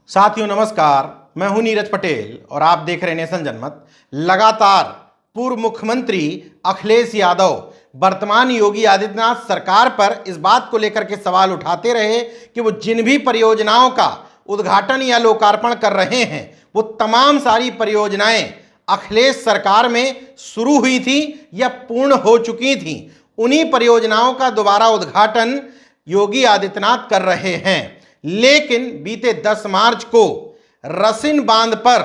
साथियों नमस्कार, मैं हूं नीरज पटेल और आप देख रहे हैं नेशन जनमत। लगातार पूर्व मुख्यमंत्री अखिलेश यादव वर्तमान योगी आदित्यनाथ सरकार पर इस बात को लेकर के सवाल उठाते रहे कि वो जिन भी परियोजनाओं का उद्घाटन या लोकार्पण कर रहे हैं वो तमाम सारी परियोजनाएं अखिलेश सरकार में शुरू हुई थी या पूर्ण हो चुकी थी। उन्हीं परियोजनाओं का दोबारा उद्घाटन योगी आदित्यनाथ कर रहे हैं। लेकिन बीते 10 मार्च को रसिन बांध पर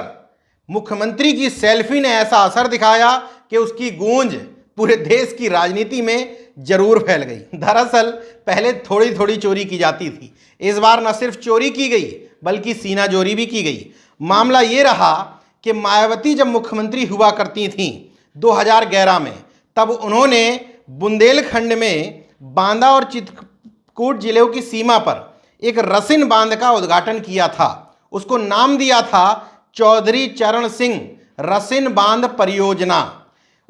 मुख्यमंत्री की सेल्फी ने ऐसा असर दिखाया कि उसकी गूंज पूरे देश की राजनीति में जरूर फैल गई। दरअसल पहले थोड़ी थोड़ी चोरी की जाती थी, इस बार न सिर्फ चोरी की गई बल्कि सीनाजोरी भी की गई। मामला ये रहा कि मायावती जब मुख्यमंत्री हुआ करती थीं 2011 में, तब उन्होंने बुंदेलखंड में बांदा और चित्रकूट जिलों की सीमा पर एक रसिन बांध का उद्घाटन किया था। उसको नाम दिया था चौधरी चरण सिंह रसिन बांध परियोजना।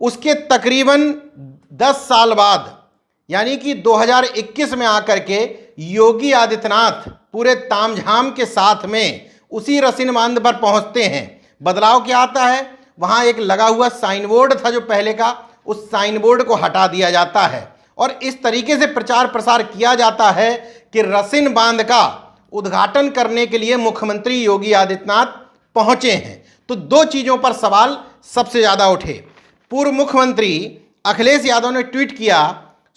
उसके तकरीबन 10 साल बाद यानी कि 2021 में आकर के योगी आदित्यनाथ पूरे तामझाम के साथ में उसी रसिन बांध पर पहुंचते हैं। बदलाव क्या आता है, वहां एक लगा हुआ साइन बोर्ड था जो पहले का, उस साइन बोर्ड को हटा दिया जाता है और इस तरीके से प्रचार प्रसार किया जाता है कि रसिन बांध का उद्घाटन करने के लिए मुख्यमंत्री योगी आदित्यनाथ पहुंचे हैं। तो दो चीजों पर सवाल सबसे ज्यादा उठे। पूर्व मुख्यमंत्री अखिलेश यादव ने ट्वीट किया,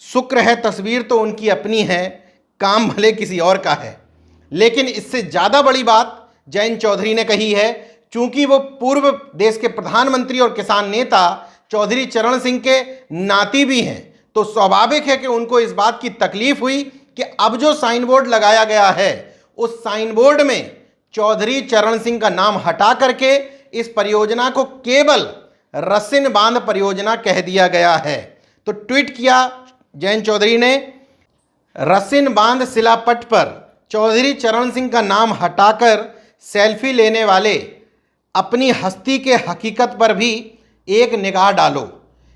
शुक्र है तस्वीर तो उनकी अपनी है, काम भले किसी और का है। लेकिन इससे ज्यादा बड़ी बात जयंत चौधरी ने कही है। चूंकि वो पूर्व देश के प्रधानमंत्री और किसान नेता चौधरी चरण सिंह के नाती भी हैं, तो स्वाभाविक है कि उनको इस बात की तकलीफ हुई कि अब जो साइन बोर्ड लगाया गया है उस साइन बोर्ड में चौधरी चरण सिंह का नाम हटा करके इस परियोजना को केवल रसिन बांध परियोजना कह दिया गया है। तो ट्वीट किया जयंत चौधरी ने, रसिन बांध शिलापट पर चौधरी चरण सिंह का नाम हटाकर सेल्फी लेने वाले अपनी हस्ती के हकीकत पर भी एक निगाह डालो।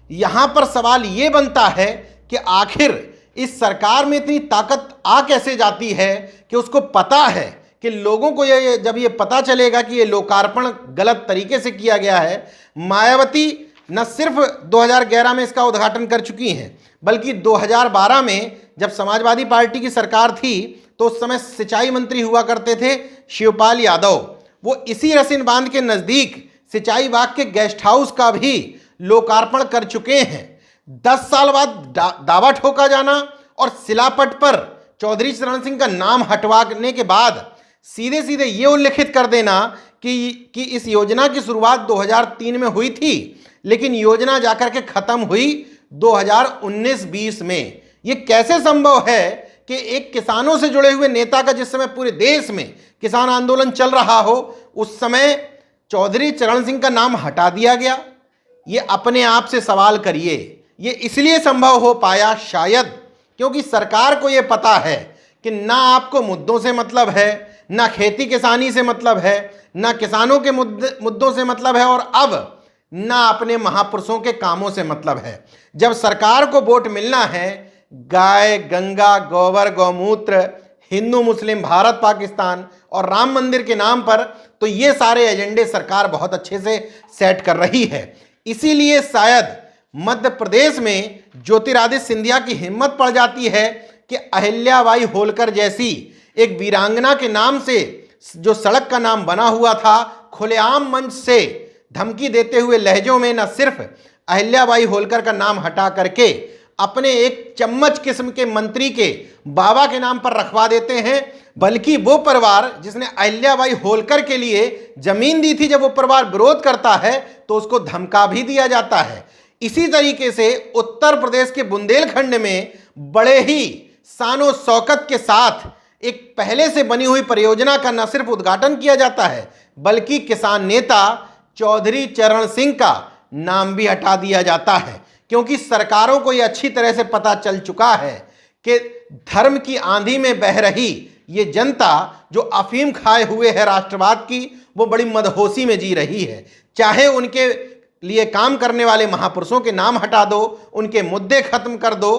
यहां पर सवाल ये बनता है कि आखिर इस सरकार में इतनी ताकत आ कैसे जाती है कि उसको पता है कि लोगों को जब ये पता चलेगा कि ये लोकार्पण गलत तरीके से किया गया है। मायावती न सिर्फ 2011 में इसका उद्घाटन कर चुकी हैं बल्कि 2012 में जब समाजवादी पार्टी की सरकार थी तो उस समय सिंचाई मंत्री हुआ करते थे शिवपाल यादव। वो इसी रसिन बांध के नज़दीक सिंचाई बाग के गेस्ट हाउस का भी लोकार्पण कर चुके हैं। 10 साल बाद दावा ठोका जाना और शिलापट पर चौधरी चरण सिंह का नाम हटवाने के बाद सीधे सीधे ये उल्लेखित कर देना कि इस योजना की शुरुआत 2003 में हुई थी, लेकिन योजना जाकर के खत्म हुई 2019-20 में। ये कैसे संभव है कि एक किसानों से जुड़े हुए नेता का जिस समय पूरे देश में किसान आंदोलन चल रहा हो उस समय चौधरी चरण सिंह का नाम हटा दिया गया? ये अपने आप से सवाल करिए। ये इसलिए संभव हो पाया शायद क्योंकि सरकार को ये पता है कि ना आपको मुद्दों से मतलब है, ना खेती किसानी से मतलब है, ना किसानों के मुद्दों से मतलब है और अब ना अपने महापुरुषों के कामों से मतलब है। जब सरकार को वोट मिलना है गाय, गंगा, गोबर, गौमूत्र, हिंदू मुस्लिम, भारत पाकिस्तान और राम मंदिर के नाम पर, तो ये सारे एजेंडे सरकार बहुत अच्छे से सेट कर रही है। इसीलिए शायद मध्य प्रदेश में ज्योतिरादित्य सिंधिया की हिम्मत पड़ जाती है कि अहिल्याबाई होलकर जैसी एक वीरांगना के नाम से जो सड़क का नाम बना हुआ था, खुलेआम मंच से धमकी देते हुए लहजों में न सिर्फ अहिल्याबाई होलकर का नाम हटा करके अपने एक चम्मच किस्म के मंत्री के बाबा के नाम पर रखवा देते हैं, बल्कि वो परिवार जिसने अहिल्याबाई होलकर के लिए जमीन दी थी, जब वो परिवार विरोध करता है तो उसको धमका भी दिया जाता है। इसी तरीके से उत्तर प्रदेश के बुंदेलखंड में बड़े ही शानो शौकत के साथ एक पहले से बनी हुई परियोजना का न सिर्फ उद्घाटन किया जाता है बल्कि किसान नेता चौधरी चरण सिंह का नाम भी हटा दिया जाता है, क्योंकि सरकारों को यह अच्छी तरह से पता चल चुका है कि धर्म की आंधी में बह रही ये जनता जो अफीम खाए हुए है राष्ट्रवाद की, वो बड़ी मदहोशी में जी रही है। चाहे उनके लिए काम करने वाले महापुरुषों के नाम हटा दो, उनके मुद्दे खत्म कर दो,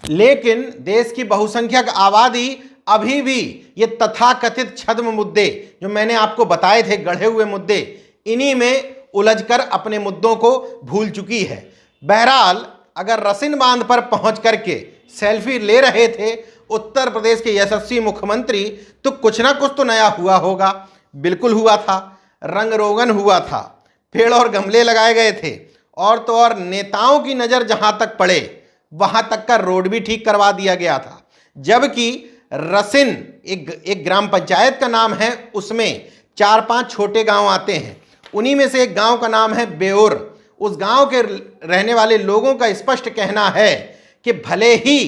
लेकिन देश की बहुसंख्यक आबादी अभी भी ये तथाकथित छद्म मुद्दे जो मैंने आपको बताए थे, गढ़े हुए मुद्दे, इन्हीं में उलझकर अपने मुद्दों को भूल चुकी है। बहरहाल अगर रसिन बांध पर पहुंच करके सेल्फी ले रहे थे उत्तर प्रदेश के यशस्वी मुख्यमंत्री, तो कुछ ना कुछ तो नया हुआ होगा। बिल्कुल हुआ था, रंग रोगन हुआ था, पेड़ और गमले लगाए गए थे, और तो और नेताओं की नज़र जहां तक पड़े वहां तक का रोड भी ठीक करवा दिया गया था। जबकि रसिन एक ग्राम पंचायत का नाम है, उसमें 4-5 छोटे गांव आते हैं, उन्हीं में से एक गांव का नाम है बेउर। उस गांव के रहने वाले लोगों का स्पष्ट कहना है कि भले ही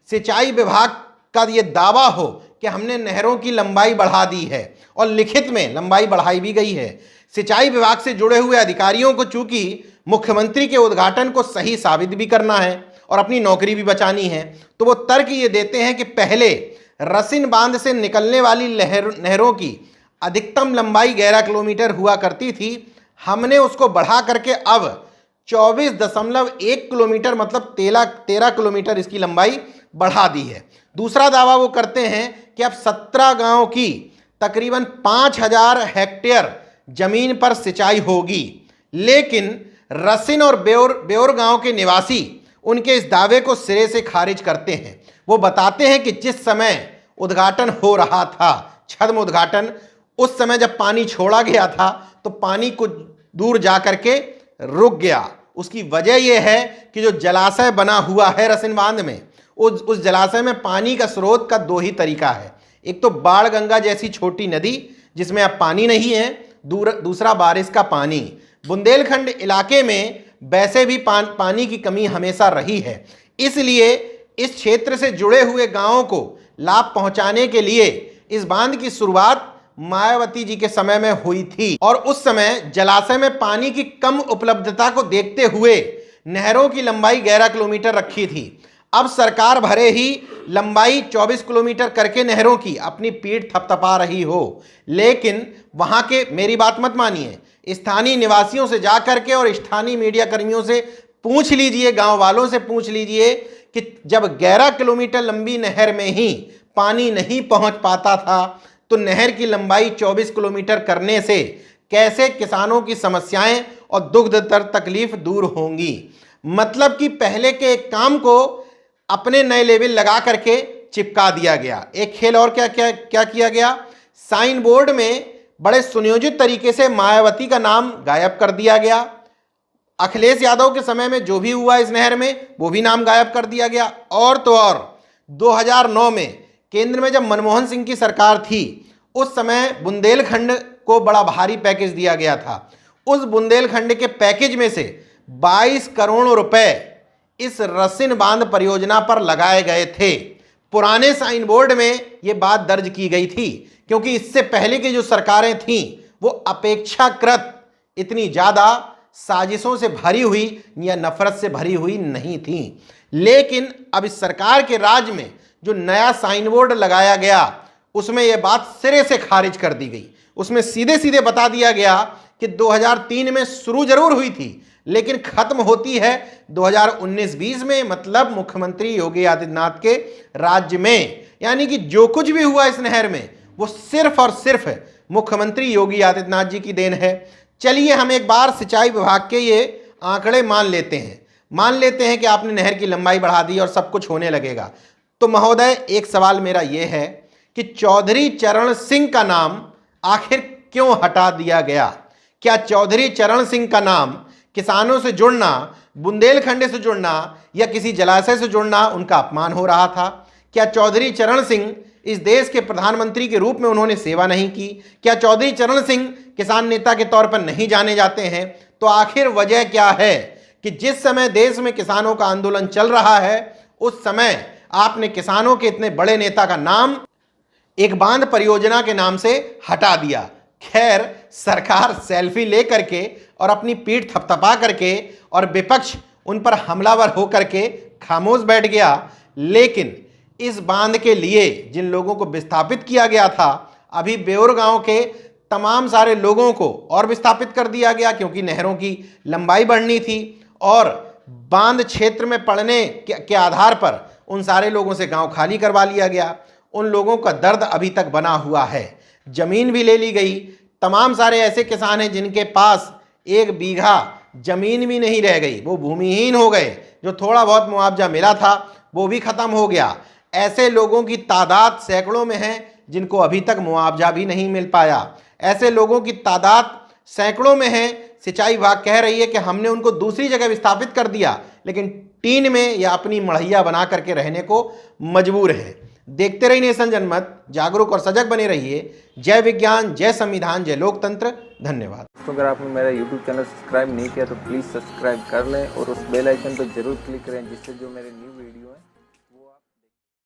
सिंचाई विभाग का ये दावा हो कि हमने नहरों की लंबाई बढ़ा दी है, और लिखित में लंबाई बढ़ाई भी गई है, सिंचाई विभाग से जुड़े हुए अधिकारियों को चूंकि मुख्यमंत्री के उद्घाटन को सही साबित भी करना है और अपनी नौकरी भी बचानी है, तो वो तर्क ये देते हैं कि पहले रसिन बांध से निकलने वाली नहरों की अधिकतम लंबाई 11 किलोमीटर हुआ करती थी, हमने उसको बढ़ा करके अब 24.1 किलोमीटर मतलब 13 किलोमीटर इसकी लंबाई बढ़ा दी है। दूसरा दावा वो करते हैं कि अब 17 गांव की तकरीबन 5000 हेक्टेयर जमीन पर सिंचाई होगी। लेकिन रसिन और बेउर गांव के निवासी उनके इस दावे को सिरे से खारिज करते हैं। वो बताते हैं कि जिस समय उद्घाटन हो रहा था, छद्म उद्घाटन, उस समय जब पानी छोड़ा गया था तो पानी कुछ दूर जा करके रुक गया। उसकी वजह यह है कि जो जलाशय बना हुआ है रसिन बांध में, उस जलाशय में पानी का स्रोत का 2 ही तरीका है। एक तो बाढ़ गंगा जैसी छोटी नदी जिसमें अब पानी नहीं है, दूसरा बारिश का पानी। बुंदेलखंड इलाके में वैसे भी पानी की कमी हमेशा रही है, इसलिए इस क्षेत्र से जुड़े हुए गांवों को लाभ पहुंचाने के लिए इस बांध की शुरुआत मायावती जी के समय में हुई थी, और उस समय जलाशय में पानी की कम उपलब्धता को देखते हुए नहरों की लंबाई 11 किलोमीटर रखी थी। अब सरकार भरे ही लंबाई 24 किलोमीटर करके नहरों की अपनी पीठ थपथपा रही हो, लेकिन वहां के, मेरी बात मत मानिए, स्थानीय निवासियों से जा करके और स्थानीय मीडिया कर्मियों से पूछ लीजिए, गांव वालों से पूछ लीजिए कि जब 11 किलोमीटर लंबी नहर में ही पानी नहीं पहुंच पाता था, तो नहर की लंबाई 24 किलोमीटर करने से कैसे किसानों की समस्याएं और दुख दर्द तकलीफ दूर होंगी। मतलब कि पहले के एक काम को अपने नए लेवल लगा करके चिपका दिया गया। एक खेल और क्या किया गया, साइन बोर्ड में बड़े सुनियोजित तरीके से मायावती का नाम गायब कर दिया गया। अखिलेश यादव के समय में जो भी हुआ इस नहर में, वो भी नाम गायब कर दिया गया। और तो और 2009 में केंद्र में जब मनमोहन सिंह की सरकार थी, उस समय बुंदेलखंड को बड़ा भारी पैकेज दिया गया था। उस बुंदेलखंड के पैकेज में से 22 करोड़ रुपए इस रसिन बांध परियोजना पर लगाए गए थे। पुराने साइन बोर्ड में यह बात दर्ज की गई थी, क्योंकि इससे पहले की जो सरकारें थीं वो अपेक्षाकृत इतनी ज़्यादा साजिशों से भरी हुई या नफरत से भरी हुई नहीं थीं। लेकिन अब इस सरकार के राज में जो नया साइन बोर्ड लगाया गया, उसमें यह बात सिरे से खारिज कर दी गई। उसमें सीधे सीधे बता दिया गया कि 2003 में शुरू जरूर हुई थी, लेकिन खत्म होती है 2019-20 में, मतलब मुख्यमंत्री योगी आदित्यनाथ के राज्य में। यानी कि जो कुछ भी हुआ इस नहर में वो सिर्फ और सिर्फ मुख्यमंत्री योगी आदित्यनाथ जी की देन है। चलिए हम एक बार सिंचाई विभाग के ये आंकड़े मान लेते हैं कि आपने नहर की लंबाई बढ़ा दी और सब कुछ होने लगेगा। तो महोदय, एक सवाल मेरा ये है कि चौधरी चरण सिंह का नाम आखिर क्यों हटा दिया गया? क्या चौधरी चरण सिंह का नाम किसानों से जुड़ना, बुंदेलखंड से जुड़ना या किसी जलाशय से जुड़ना उनका अपमान हो रहा था? क्या चौधरी चरण सिंह इस देश के प्रधानमंत्री के रूप में उन्होंने सेवा नहीं की? क्या चौधरी चरण सिंह किसान नेता के तौर पर नहीं जाने जाते हैं? तो आखिर वजह क्या है कि जिस समय देश में किसानों का आंदोलन चल रहा है, उस समय आपने किसानों के इतने बड़े नेता का नाम एक बांध परियोजना के नाम से हटा दिया? खैर, सरकार सेल्फी ले करके और अपनी पीठ थपथपा करके और विपक्ष उन पर हमलावर होकर के खामोश बैठ गया। लेकिन इस बांध के लिए जिन लोगों को विस्थापित किया गया था, अभी बेउर गांव के तमाम सारे लोगों को और विस्थापित कर दिया गया, क्योंकि नहरों की लंबाई बढ़नी थी और बांध क्षेत्र में पड़ने के आधार पर उन सारे लोगों से गांव खाली करवा लिया गया। उन लोगों का दर्द अभी तक बना हुआ है। जमीन भी ले ली गई। तमाम सारे ऐसे किसान हैं जिनके पास 1 बीघा जमीन भी नहीं रह गई, वो भूमिहीन हो गए। जो थोड़ा बहुत मुआवजा मिला था वो भी खत्म हो गया। ऐसे लोगों की तादाद सैकड़ों में है जिनको अभी तक मुआवजा भी नहीं मिल पाया। ऐसे लोगों की तादाद सैकड़ों में है। सिंचाई विभाग कह रही है कि हमने उनको दूसरी जगह विस्थापित कर दिया, लेकिन टीन में या अपनी मढ़ैया बना करके रहने को मजबूर है। देखते रहिए नेशन जनमत, जागरूक और सजग बने रहिए। जय विज्ञान, जय संविधान, जय लोकतंत्र। धन्यवाद। तो अगर आपने मेरा YouTube चैनल सब्सक्राइब नहीं किया तो प्लीज़ सब्सक्राइब कर लें और उस बेल आइकन पर जरूर क्लिक करें, जिससे जो मेरे न्यू